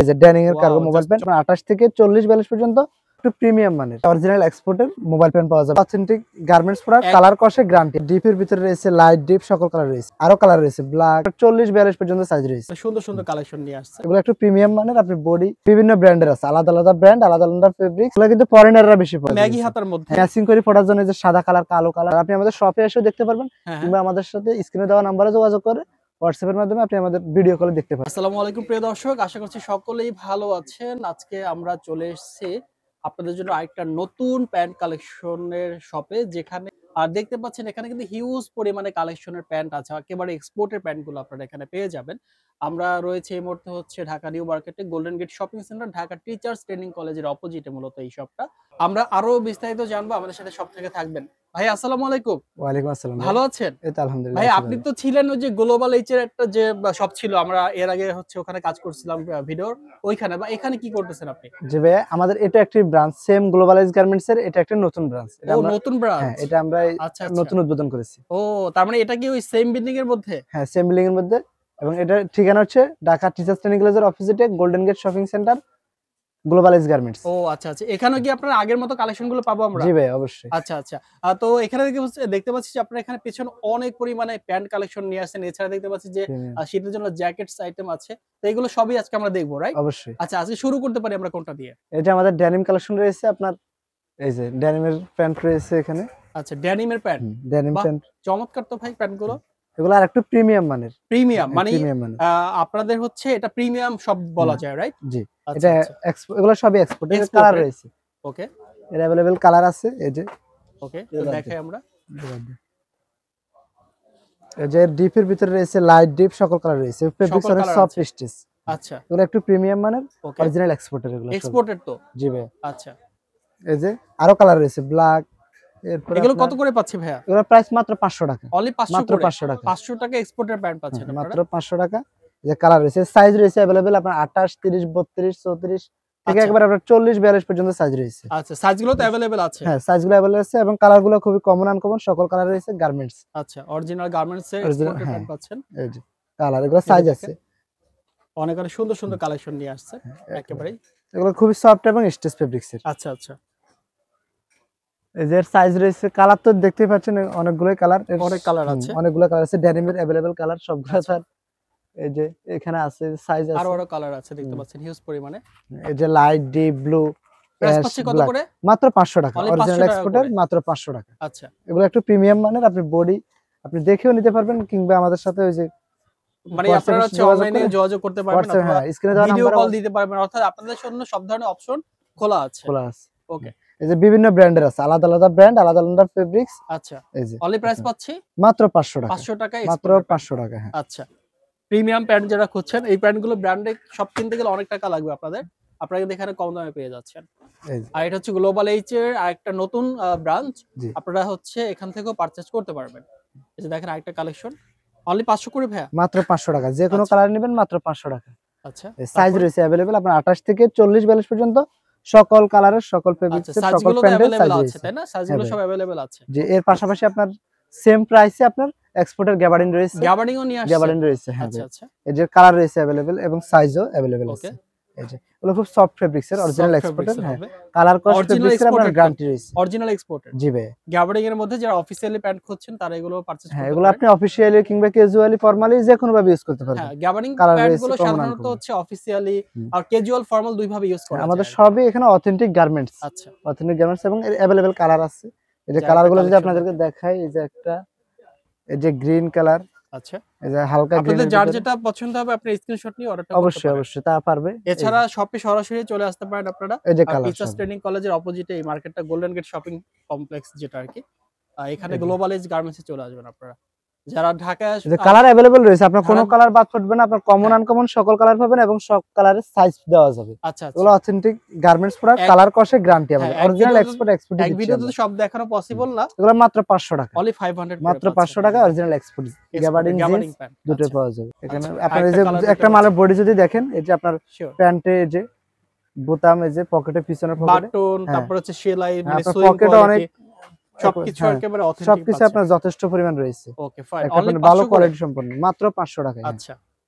এই যে ড্যানিং এর কার্গো মোবাইল প্যান্ট 28 থেকে 40-42 পর্যন্ত একটু প্রিমিয়াম মানের অরিজিনাল এক্সপোর্টের মোবাইল প্যান্ট পাওয়া যাবে। অথেন্টিক গার্মেন্টস প্রোডাক্ট, কালার কষে গ্যারান্টি। ডিপের ভিতরে রয়েছে লাইট ডিপ, সকল কালার রয়েছে, আরো কালার রয়েছে ব্ল্যাক, 40-42 পর্যন্ত সাইজ রয়েছে। সুন্দর সুন্দর কালেকশন নিয়ে আসছে। এগুলো একটু প্রিমিয়াম মানের। আপনি বডি বিভিন্ন ব্র্যান্ডের আছে, আলাদা আলাদা ব্র্যান্ড, আলাদা আলাদা ফেব্রিক্স। এগুলো কিন্তু ফরেনাররা বেশি পছন্দ করে। ম্যাগি হাতার মধ্যে ম্যাচিং করে পড়ার জন্য যে সাদা কালার, কালো কালার, আপনি আমাদের শপে এসেও দেখতে পারবেন, কিংবা আমাদের সাথে স্ক্রিনে দেওয়া নম্বরে যোগাযোগ করে WhatsApp এর মাধ্যমে আপনি আমাদের ভিডিও কলে দেখতে পারেন। আসসালামু আলাইকুম প্রিয় দর্শক, আশা করছি সকলেই ভালো আছেন। আজকে আমরা চলে এসেছি আপনাদের জন্য আরেকটা নতুন প্যান্ট কালেকশনের শপে, যেখানে আর দেখতে পাচ্ছেন এখানে কিন্তু হিউজ পরিমাণে কালেকশনের প্যান্ট আছে। একেবারে এক্সপোর্টের প্যান্টগুলো আপনারা এখানে পেয়ে যাবেন। আমরা রয়েছে এই মুহূর্তে হচ্ছে ঢাকা নিউ মার্কেটে golden gate shopping centre, Dhaka teachers training কলেজের অপোজিটে মূলত এই শপটা। আমরা আরো বিস্তারিত জানবো, আমাদের সাথে সব থেকে থাকবেন ভাই। আসসালামু আলাইকুম। ওয়ালাইকুম আসসালাম। ভালো আছেন? এই তো আলহামদুলিল্লাহ। ভাই আপনি তো ছিলেন ওই যে গ্লোবাল এইচ এর একটা যে শপ ছিল, আমরা এর আগে হচ্ছে ওখানে কাজ করছিলাম ভিডিওর ওইখানে, বা এখানে কি করতেছেন আপনি? জি ভাই, আমাদের এটা একটি ব্রাঞ্চ, সেম গ্লোবালাইজ গার্মেন্টস এর এটা একটা নতুন ব্রাঞ্চ। এটা নতুন ব্রাঞ্চ? হ্যাঁ, এটা আমরা নতুন উদ্বোধন করেছি। ও, তার মানে এটা কি ওই সেম বিল্ডিং এর মধ্যে? হ্যাঁ, সেম বিল্ডিং এর মধ্যে, এবং এটা ঠিকানা হচ্ছে ঢাকা টিচার্স ট্রেনিং কলেজের অপোজিটে golden gate shopping centre, Globalize Garments. ও আচ্ছা আচ্ছা, এখানে কি আপনারা আগের মতো কালেকশন গুলো পাবো আমরা? জি ভাই, অবশ্যই। আচ্ছা আচ্ছা, তো এখানে দেখতে পাচ্ছি যে আপনারা এখানে পেছনে অনেক পরিমাণে প্যান্ট কালেকশন নিয়ে আসেন। এছাড়া দেখতে পাচ্ছি যে শীতের জন্য জ্যাকেটস আইটেম আছে। তো এগুলো সবই আজকে আমরা দেখবো, রাইট? অবশ্যই। আচ্ছা, আজকে শুরু করতে পারি আমরা কোনটা দিয়ে? এটা আমাদের ড্যানিম কালেকশন রয়েছে, আপনার এই যে ড্যানিমের প্যান্ট রয়েছে এখানে। আচ্ছা, ড্যানিমের প্যান্ট, ড্যানিম প্যান্ট চমৎকার তো ভাই প্যান্টগুলো। এগুলো আর একটু প্রিমিয়াম মানের। প্রিমিয়াম মানে আপনাদের হচ্ছে এটা প্রিমিয়াম সব বলা যায়, রাইট? জি, এটা এগুলো সবই এক্সপোর্ট। এর কালার রয়েছে। ওকে, এর अवेलेबल কালার আছে। এই যে ওকে, তো দেখাই আমরা। এই যে ডিপের ভিতরে রয়েছে লাইট ডিপ, সকল কালার রয়েছে। ফেব্রিক্স অনেক সফট স্টিচ। আচ্ছা, এগুলো একটু প্রিমিয়াম মানের, অরিজিনাল এক্সপোর্টের। এগুলো এক্সপোর্টেড তো? জি ভাই। আচ্ছা, এই যে আরো কালার রয়েছে ব্ল্যাক। এগুলো কত করে পাচ্ছি ভাইয়া? এগুলো প্রাইস মাত্র 500 টাকা। অনলি 500 মাত্র করে? 500 টাকা। 500 টাকা এক্সপোর্টের প্যান্ট পাচ্ছেন আপনারা? মাত্র 500 টাকা। যে কালার রয়েছে, সাইজ রয়েছে अवेलेबल আপনার 28, 30, 32, 34 থেকে একবার আপনার 40-42 পর্যন্ত সাইজ রয়েছে। আচ্ছা, সাইজগুলো তো अवेलेबल আছে? হ্যাঁ, সাইজগুলো अवेलेबल আছে, এবং কালারগুলো খুবই কমন আনকমন, সকল কালার রয়েছে। গার্মেন্টস, আচ্ছা, অরিজিনাল গার্মেন্টস এর এক্সপোর্টের প্যান্ট পাচ্ছেন। এই যে কালার, এগুলো সাইজ আছে। অনেক অনেক সুন্দর সুন্দর কালেকশন নিয়ে আসছে একেবারে। এগুলো খুবই সফট এবং স্টিচ ফেব্রিক্স এর। আচ্ছা আচ্ছা, এই যে সাইজ রয়েছে, কালার তো দেখতেই পাচ্ছেন অনেকগুলোই কালার, অনেক কালার আছে, অনেকগুলো কালার আছে। ড্যানিমের अवेलेबल কালার সবগুলো স্যার। এই যে এখানে আছে সাইজ আছে, আরো আরো কালার আছে দেখতে পাচ্ছেন হিউজ পরিমাণে। এই যে লাইট ডিপ ব্লু। প্রাইস পাচ্ছি কত করে? মাত্র 500 টাকা। অরিজিনাল এক্সপোর্টের, মাত্র 500 টাকা। আচ্ছা, এগুলো একটু প্রিমিয়াম মানের। আপনি বডি আপনি দেখেও নিতে পারবেন, কিংবা আমাদের সাথে ওই যে মানে আপনারা হচ্ছে অনলাইনে যোগাযোগ করতে পারবেন, অথবা ভিডিও কল দিতে পারবেন, অর্থাৎ আপনাদের জন্য সব ধরনের অপশন খোলা আছে। ওকে, এই যে বিভিন্ন ব্র্যান্ডের আছে, আলাদা আলাদা ব্র্যান্ড, আলাদা আলাদা ফেব্রিক্স। আচ্ছা, এই যে অনলি প্রাইস পাচ্ছি মাত্র 500 টাকা। 500 টাকা, মাত্র 500 টাকা। হ্যাঁ, আচ্ছা। প্রিমিয়াম প্যান্ট যারা খুঁজছেন, এই প্যান্টগুলো ব্র্যান্ডে সব কিনতে গেলে অনেক টাকা লাগবে আপনাদের, আপনারা কিন্তু এখানে কম দামে পেয়ে যাচ্ছেন। আর এটা হচ্ছে গ্লোবাল এইচ এর আরেকটা নতুন ব্রাঞ্চ, আপনারা হচ্ছে এখান থেকেও পারচেজ করতে পারবেন। এই যে দেখেন আরেকটা কালেকশন, অনলি 500 করে ভাইয়া? মাত্র 500 টাকা। যে কোনো কালার নেবেন মাত্র 500 টাকা। আচ্ছা, সাইজ রয়েছে अवेलेबल আপনার 28 থেকে 40-42 পর্যন্ত, সকল কালারের, সকল ফেব্রিক্সের, সকল প্যান্টের সাইজ আছে, তাই না? সাইজগুলো সব अवेलेबल আছে। যে এর পাশাপাশি আপনার সেম প্রাইসে আপনার এক্সপোর্টের গ্যাবার্ডিন রয়েছে। গ্যাবার্ডিনও নিয়ে আসছে? গ্যাবার্ডিন রয়েছে, হ্যাঁ। আচ্ছা আচ্ছা, এই যে কালার রয়েছে अवेलेबल, এবং সাইজও अवेलेबल আছে। এই যে এগুলো খুব সফট ফেব্রিক্সের, অরিজিনাল এক্সপোর্টের। হ্যাঁ, কালার কস্ট ফেব্রিক্সের আপনার গ্যারান্টি রয়েছে। অরিজিনাল এক্সপোর্টের? জি ভাই। গ্যাবার্ডিন এর মধ্যে যারা অফিশিয়ালি প্যান্ট খুঁজছেন তারা এগুলো পারচেজ করতে পারেন। হ্যাঁ, এগুলো আপনি অফিশিয়ালি কিংবা ক্যাজুয়ালি, ফর্মালি যে কোনো ভাবে ইউজ করতে পারবেন। হ্যাঁ, গ্যাবার্ডিন প্যান্টগুলো সাধারণত হচ্ছে অফিশিয়ালি আর ক্যাজুয়াল, ফর্মাল দুই ভাবে ইউজ করা যায়। আমাদের সবই এখানে অথেন্টিক গার্মেন্টস। আচ্ছা, অথেন্টিক গার্মেন্টস, এবং এর अवेलेबल কালার আছে। এই যে কালারগুলো যদি আপনাদেরকে দেখাই, এই যে একটা, এই যে গ্রিন কালার। আচ্ছা, এই যে হালকা গ্রিন। আপনাদের যার যেটা পছন্দ হবে আপনি স্ক্রিনশট নিয়ে অর্ডারটা করতে পারেন। অবশ্যই অবশ্যই, তা পারবে। এছাড়া শপে সরাসরি চলে আসতে পারেন আপনারা। এই যে কালার, টিচার্স ট্রেনিং কলেজের অপোজিটে এই মার্কেটটা গোল্ডেন গেট শপিং কমপ্লেক্স যেটা আর কি, এখানে গ্লোবাল এইজ গার্মেন্টসে চলে আসবেন আপনারা। যারা ঢাকায়, যে কালার अवेलेबल রয়েছে, আপনার কোনো কালার বাদ পড়বে না, আপনার কমন আনকমন সকল কালার পাবেন, এবং সব কালারের সাইজ দেওয়া যাবে। আচ্ছা, এগুলো অথেন্টিক গার্মেন্টস প্রোডাক্ট, কালার কষে গ্যারান্টি আমাদের, অরিজিনাল এক্সপোর্ট। এক ভিডিওতে সব দেখানো পসিবল না। এগুলো মাত্র 500 টাকা। অনলি 500, মাত্র 500 টাকা। অরিজিনাল এক্সপোর্ট গ্যাবার্ডিন জিন্স দুটো পাওয়া যাবে এখানে। আপনার এই যে একটা মালের বডি যদি দেখেন, এই যে আপনার প্যান্টে যে বোতাম, এই যে পকেটে, পিছনের পকেটে বাটন, তারপর হচ্ছে সেলাই, মানে সুইং পকেটে অনেক, সবকিছু একেবারে অথেন্টিক, সবকিছু আপনার যথেষ্ট পরিমাণ রয়েছে। ওকে, ফাইন। অনলি ভালো কোয়ালিটি সম্পন্ন, মাত্র 500 টাকা। আচ্ছা,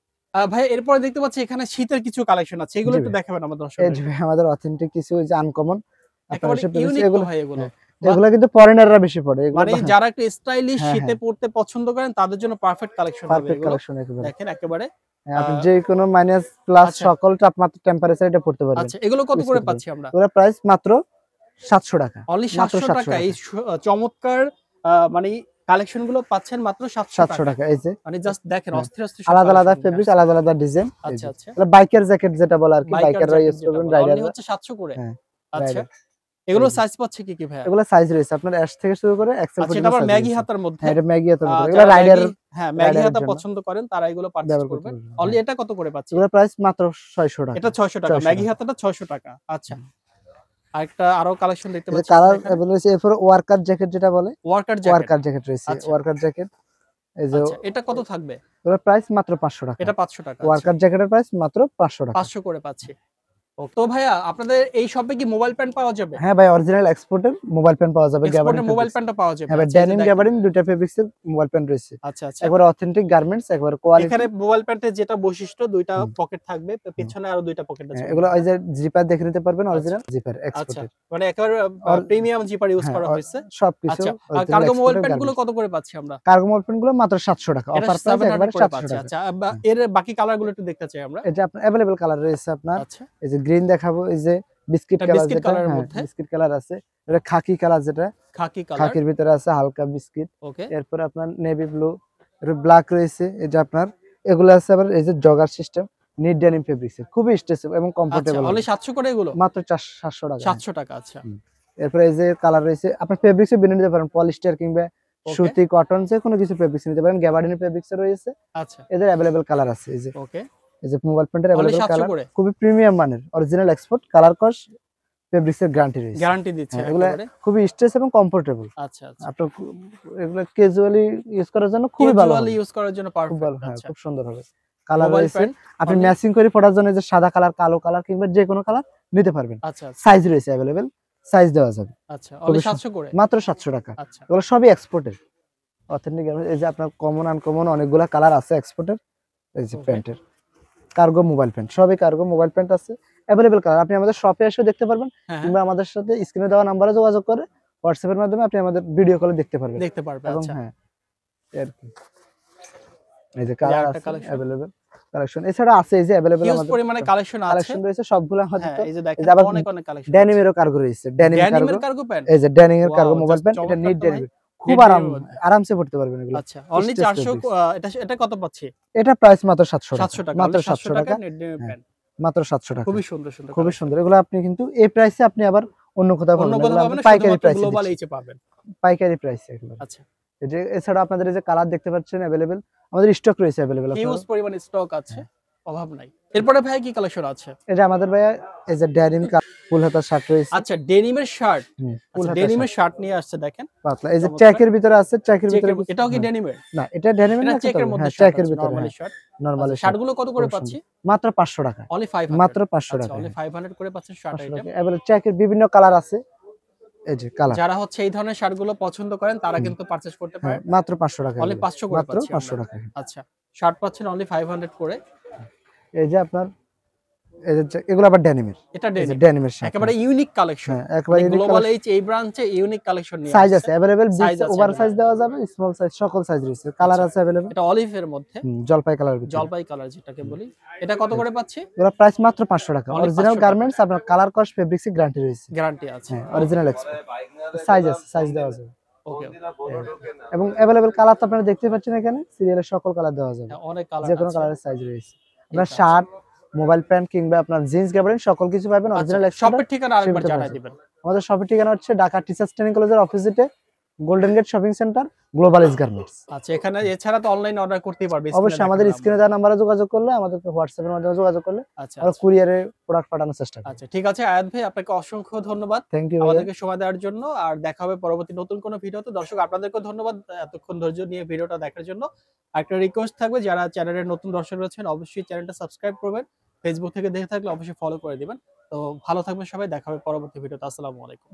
ভাই এরপরে দেখতে পাচ্ছি এখানে শীতের কিছু কালেকশন আছে, এগুলো জি একটু ভাই। দেখাবেন আমাদের এই দর্শকদের। যে ভাই আমাদের অথেন্টিক কিছু ওই যে আনকমন আপনারা একেবারে এসে পেয়েছেন ইউনিক তো এগুলো। ভাই এগুলো। হ্যাঁ, বা এগুলা কিন্তু ফরেনাররা বেশি পড়ে এগুলো মানে যারা একটু স্টাইলিশ হ্যাঁ, শীতে হ্যাঁ, পড়তে পছন্দ করেন তাদের জন্য পারফেক্ট কালেকশন হবে পারফেক্ট এগুলো। কালেকশন একেবারে। দেখেন একেবারে। হ্যাঁ, আ আপনি যে কোনো মাইনাস প্লাস আচ্ছা, সকল তাপমাত্রা টেম্পারেচার এটা পড়তে পারবেন। আচ্ছা এগুলো কত ইউজ করে করতে পারবেন। পাচ্ছি আমরা? এগুলোর প্রাইস মাত্র ৳700 অনলি মাত্র ৳700 এই ৳700 চমৎকার মানে কালেকশন গুলো পাচ্ছেন মাত্র ৳700 ৳700 এই যে মানে জাস্ট দেখেন হ্যাঁ, অস্থির, অস্থির সব আলাদা, আলাদা কালেকশন নিয়ে ফেব্রিক আসছে। আলাদা, আলাদা ডিজাইন এই আচ্ছা, যে। আচ্ছা। এটা বাইকার জ্যাকেট যেটা বলে আরকি বাইকার বাইকাররা জ্যাকেট ইউজ যেটা করবেন বলে অনলি রাইডাররা। হচ্ছে ৭০০ করে। হ্যাঁ, আচ্ছা। রাইডার এই এগুলোর যে। সাইজ পাচ্ছে কি, কি ভাইয়া? এগুলা সাইজ রয়েছে আপনার এস থেকে শুরু করে এক্সেল আচ্ছা এটা পর্যন্ত আবার সাইজ ম্যাগি রয়েছে। হাতার মধ্যে। হ্যাঁ, এটা ম্যাগি হাতার মতো। এগুলা যারা রাইডার ম্যাগি রাইডারের হাতা জন্য পছন্দ করেন তারা এগুলো পারচেজ ব্যবহার করতে করবেন। পারবেন। অনলি হ্যাঁ, এটা কত করে পাচ্ছি? এগুলোর প্রাইস মাত্র ৳৬০০ এটা ৳৬০০ ম্যাগি হাতাটা ৳৬০০ আচ্ছা। আরেকটা আরো কালেকশন দেখতে এই যে পাচ্ছি আমরা কালার এখানে। এভেইলেবল রয়েছে এরপর ওয়ার্কার জ্যাকেট যেটা বলে ওয়ার্কার জ্যাকেট। ওয়ার্কার জ্যাকেট রয়েছে আচ্ছা, ওয়ার্কার জ্যাকেট এই যে আচ্ছা এটা কত থাকবে? এগুলোর প্রাইস মাত্র ৳500 এটা ৳500 আচ্ছা। ওয়ার্কার জ্যাকেটের প্রাইস মাত্র ৳500 500 করে পাচ্ছি। তো ভাইয়া আপনাদের এই শপে কি মোবাইল প্যান্ট পাওয়া যাবে? হ্যাঁ ভাই অরিজিনাল এক্সপোর্টের মোবাইল প্যান্ট পাওয়া যাবে গ্যাবার্ডিন এক্সপোর্টের মোবাইল ফেব্রিক্স প্যান্টটা পাওয়া যাবে। হ্যাঁ ভাই আচ্ছা এই যে ডেনিম দেখেন। গ্যাবার্ডিন দুইটা ফেব্রিক্সের মোবাইল প্যান্ট রয়েছে আচ্ছা, আচ্ছা। একবারে অথেন্টিক গার্মেন্টস একবারে কোয়ালিটি এখানে মোবাইল প্যান্টের যেটা বৈশিষ্ট্য ২ টা পকেট থাকবে। পেছনে আরো ২ টা পকেট আছে মনে এগুলো হয়, ওই না? যে জিপার দেখে নিতে পারবেন আচ্ছা, অরিজিনাল জিপার আচ্ছা। এক্সপোর্টের মানে একেবারে আর প্রিমিয়াম জিপার ইউজ হ্যাঁ করা হয়েছে। সবকিছু আচ্ছা। আর অরিজিনাল কার্গো মোবাইল এক্সপোর্টের প্যান্ট গুলো গার্মেন্টস কত করে পাচ্ছি আমরা? কার্গো মোবাইল প্যান্ট গুলো মাত্র ৳700 এটা অফার প্রাইস 700 একবারে করে পাচ্ছি। ৳700 আচ্ছা। এর বাকি কালার গুলো একটু দেখতে চাই আমরা। এই যে আপনার अवेलेबल কালার রয়েছে আপনার আচ্ছা। এই যে গ্রিন দেখাবো এই যে বিস্কিট এটা কালার বিস্কিট যেটা কালারের হ্যাঁ মধ্যে। বিস্কিট কালার আছে এটা খাকি কালার যেটা খাকি কালার। খাকির ভিতরে আছে হালকা বিস্কিট ওকে। এরপর আপনার নেভি ব্লু এর ব্ল্যাক রয়েছে এই যে আপনার এগুলো আছে আবার এই যে jogger system NEET denim fabrics খুবই স্ট্রেচেবল এবং আচ্ছা কমফোর্টেবল অনলি 700 করে এগুলো? মাত্র ৳700 ৳700 আচ্ছা। এরপর এই যে কালার রয়েছে আপনার ফেব্রিক্সও বেছে নিতে পারেন পলিস্টার কিংবা ওকে। সুতি কটন যে কোনো কিছু ফেব্রিক্স নিতে পারেন গ্যাবার্ডিনের ফেব্রিক্স রয়েছে আচ্ছা। এদের अवेलेबल কালার আছে ওকে। এই যে মোবাইল প্যান্টের অনলি अवेलेबल 700 কালার করে? খুবই প্রিমিয়াম মানের অরিজিনাল এক্সপোর্ট কালার কস ফেব্রিক্স এর গ্যারান্টি রয়েছে গ্যারান্টি দিচ্ছে এগুলা একেবারে। খুবই স্ট্রেচ এবং কমফোর্টেবল আচ্ছা, আচ্ছা। আপনার এগুলো ক্যাজুয়ালি ইউজ করার জন্য খুবই ভালো ক্যাজুয়ালি হবে ইউজ করার জন্য খুব ভালো পারফেক্ট হ্যাঁ আচ্ছা। খুব সুন্দর হবে কালার মোবাইল রয়েছে প্যান্ট আপনি অনলি ম্যাচিং করে পড়ার জন্য যে সাদা কালার কালো কালার কিংবা যে কোনো কালার নিতে পারবেন আচ্ছা, আচ্ছা। সাইজ রয়েছে अवेलेबल সাইজ দেওয়া যাবে আচ্ছা অনলি খুবই 700 করে? মাত্র ৳700 আচ্ছা। এগুলো সবই এক্সপোর্টের অথেন্টিক এই যে আপনার কমন আনকমন অনেকগুলা কালার আছে এক্সপোর্টের এই যে ওকে। প্যান্টের কার্গো মোবাইল প্যান্ট সবই কার্গো মোবাইল প্যান্ট আছে अवेलेबल কালার আপনি আমাদের শপে এসে দেখতে পারবেন হ্যাঁ, হ্যাঁ। কিংবা আমাদের সাথে স্ক্রিনে দেওয়া নম্বরে যোগাযোগ করে হোয়াটসঅ্যাপ এর মাধ্যমে আপনি আমাদের ভিডিও কলে দেখতে পারবেন দেখতে পারবে এবং আচ্ছা। হ্যাঁ এই আর কি। এই যে কালার আরেকটা আছে কালেকশন। अवेलेबल কালেকশন এছাড়া আছে এই যে अवेलेबल হিউজ আমাদের পরিমাণে কালেকশন আছে। কালেকশন রয়েছে সবগুলো আমাদের হ্যাঁ, তো এই যে এই দেখেন যে আবার অনেক কালেকশন আছে। ডেনিমেরও কার্গো রয়েছে ডেনিম কার্গো ডেনিমের কার্গো প্যান্ট? এই যে ডেনিমের cargo wow mobile just pant এটা চমৎকার নিট তো ভাই। ডেনিম খুব নিট ডেনিমের মধ্যে। আরামসে পড়তে পারবেন এগুলো আচ্ছা অনলি Stretch 400 fabrics। এটা কত পাচ্ছি? এটা প্রাইস মাত্র ৳700 700 মাত্র অনলি 700 ৳700 নেট ডেনিমের হ্যাঁ, প্যান্ট। মাত্র ৳700 খুবই সুন্দর, সুন্দর খুবই কালেকশন। সুন্দর এগুলো আপনি কিন্তু এই প্রাইসে আপনি আবার অন্য কোথাও অন্য পাবেন না কোথাও এগুলো পাবেন আপনি না, পাইকারি শুধুমাত্র প্রাইসে গ্লোবাল দিচ্ছি এইচে পাবেন। পাইকারি প্রাইসে একেবারে আচ্ছা। এই যে এছাড়া আপনাদের এই যে কালার দেখতে পাচ্ছেন अवेलेबल আমাদের স্টক রয়েছে अवेलेबल হিউজ পরিমাণে স্টক আছে, অভাব নাই। এরপরে ভাই কি কালেকশন আছে? এই যে আমাদের ভাইয়া এই যে ডেনিম ফুল হাতা শার্ট রয়েছে আচ্ছা ডেনিমের শার্ট। ফুল আচ্ছা হাতা ডেনিমের শার্ট নিয়ে আসছে দেখেন। পাতলা এই যে চমৎকার। চেকের ভিতরে আছে চেকের ভিতরে চেকের এটাও কি ডেনিমের? না এটা ডেনিমের এটা না চেকের মধ্যে হ্যাঁ শার্ট চেকের আছে, ভিতরে নরমালি শার্ট। নরমালি আচ্ছা শার্টগুলো কত করে খুব পাচ্ছি? মাত্র ৳500 অনলি 500 মাত্র ৳500 আচ্ছা অনলি 500 করে পাচ্ছেন শার্ট 500 আইটেম। টাকা এবারে চেকের বিভিন্ন কালার আছে এই যে কালার যারা হচ্ছে এই ধরনের শার্টগুলো পছন্দ করেন তারা কিন্তু পারচেজ করতে হ্যাঁ পারেন। মাত্র ৳500 অনলি 500 করে মাত্র পাচ্ছি ৳500 আমরা। আচ্ছা শার্ট পাচ্ছেন অনলি 500 করে। এই যে আপনার এই যে এগুলো আবার ডেনিমের এটা এই যে ডেনিম। ডেনিমের শার্ট একেবারে ইউনিক কালেকশন। হ্যাঁ একেবারে ইউনিক গ্লোবাল এইচ এই ব্রাঞ্চে ইউনিক কালেকশন নিয়ে সাইজ আসছে। আছে अवेलेबल সাইজ বিগ আছে ওভার সাইজ available। দেওয়া যাবে স্মল সাইজ সকল সাইজ রয়েছে কালার আছে अवेलेबल এটা অলিভ এর মধ্যে, জলপাই কালার ভিতরে জলপাই কালার যেটাকে বলি। এটা কত করে পাচ্ছি? এগুলো প্রাইস মাত্র ৳500 Only অরিজিনাল 500 গার্মেন্টস আপনার কালার কস্ট ফেব্রিক্স এর গ্যারান্টি রয়েছে গ্যারান্টি আছে। হ্যাঁ অরিজিনাল এক্সপোর্ট সাইজ আছে সাইজ দেওয়া যাবে ওকে। এবং अवेलेबल কালার তো আপনারা দেখতে পাচ্ছেন এখানে সিরিয়ালের সকল কালার দেওয়া যাবে অনেক কালার যে কোনো আছে। কালারের সাইজ রয়েছে আপনার শার্ট মোবাইল প্যান্ট কিংবা আপনার জিন্স গ্যাবারিন সকল কিছু পাবেন অরিজিনাল আচ্ছা, এক্সপোর্ট শপের ঠিকানা আরেকবার জানাই দিবেন। আমাদের শপের ঠিকানা হচ্ছে ঢাকা টিচার্স ট্রেনিং কলেজের অপোজিটে golden gate shopping centre global edge garments আচ্ছা এখানে এছাড়া তো অনলাইন অর্ডার করতেই পারবে। অবশ্যই আমাদের স্ক্রিনে দেওয়া নাম্বারে যোগাযোগ করলে আমাদেরকে হোয়াটসঅ্যাপের মাধ্যমে যোগাযোগ করলে আচ্ছা আমরা কুরিয়ারে প্রোডাক্ট পাঠানোর চেষ্টা করি আচ্ছা ঠিক আছে আয়াত ভাই আপনাকে অসংখ্য ধন্যবাদ থ্যাংক ইউ আমাদেরকে সময় দেওয়ার জন্য। আর দেখা হবে পরবর্তী নতুন কোনো ভিডিওতে। দর্শক আপনাদেরকেও ধন্যবাদ এতক্ষণ ধৈর্য নিয়ে ভিডিওটা দেখার জন্য। একটা রিকোয়েস্ট থাকবে যারা চ্যানেলের নতুন দর্শক রয়েছেন অবশ্যই চ্যানেলটা সাবস্ক্রাইব করবেন। ফেসবুক থেকে দেখে থাকলে অবশ্যই ফলো করে দিবেন। তো ভালো থাকবেন সবাই, দেখা হবে পরবর্তী ভিডিওতে। আসসালামু আলাইকুম।